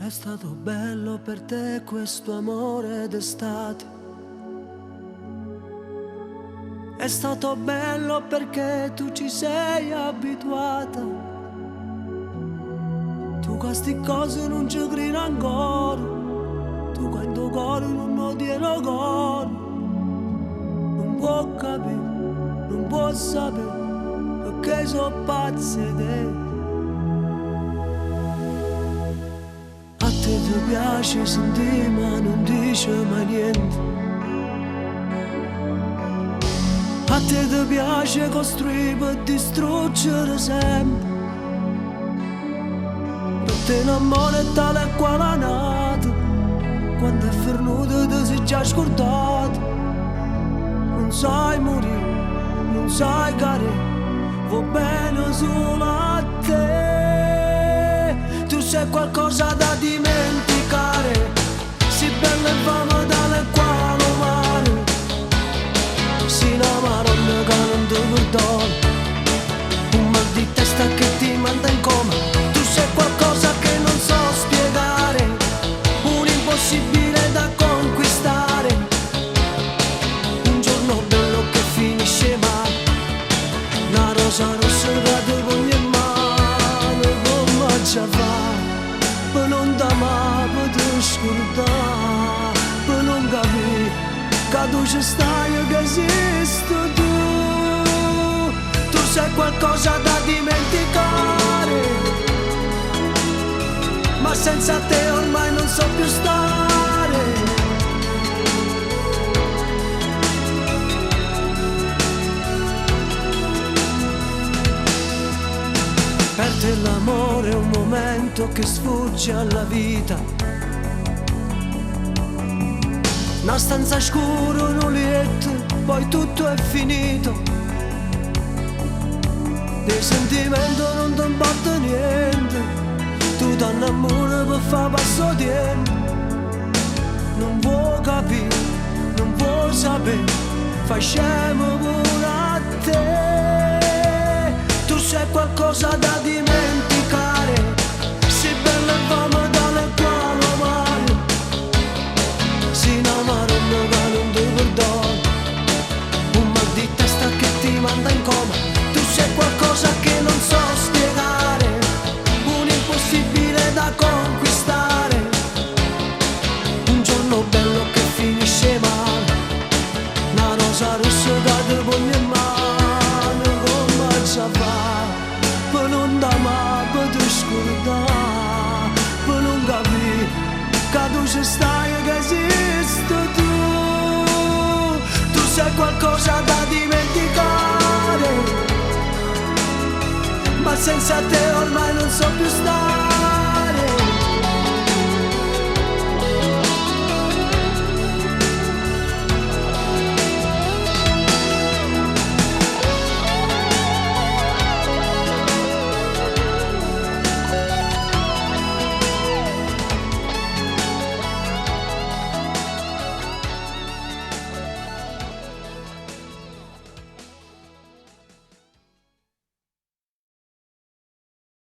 È stato bello per te questo amore d'estate. È stato bello perché tu ci sei abituata. Tu queste cose non ci credi ancora. Tu quando cuore non lo tieni cuore. Non può capire, non può sapere perché sono pazze te. A te ti piace sentire ma non dice mai niente. A te ti piace costruire per distruggere sempre. Per te l'amore è tale e quale è nato. Quando è fernuto ti sei già scordato. Non sai morire, non sai care, va bene solo a te. Tu sei qualcosa da dimenticare, si bella e fama dalle quale mare. Si una maronna che non ti perdona, un mal di testa che ti manda in coma. Tu sei qualcosa che non so spiegare, un impossibile da conquistare. Un giorno bello che finisce male, una rosa rossa che ti voglio in mano. Come ci fa per non t'amare, per ti scordare, per non capire che tu ci stai, che esisto tu. Tu sei qualcosa da dimenticare, ma senza te ormai non so più stare. Per te l'amore è un momento che sfugge alla vita. Una stanza scura, un letto, poi tutto è finito. Di sentimento non ti importa niente. Tu ti innamori per fare passo tempo. Non vuoi capire, non vuoi sapere, facciamo pure a te. Tu sei qualcosa da dimenticare, si bella e fama dalle quali male. Si una maronna che non ti perdona, un mal di testa che ti manda in coma. Tu sei qualcosa che non so spiegare, un impossibile da conquistare. Un giorno bello che finisce male, una rosa rossa che ti voglio in mano. Come ci fa per non t'amare, per ti scordare, per non capire che tu ci stai, che esisto tu. Tu sei qualcosa da dimenticare, ma senza te ormai non so più stare.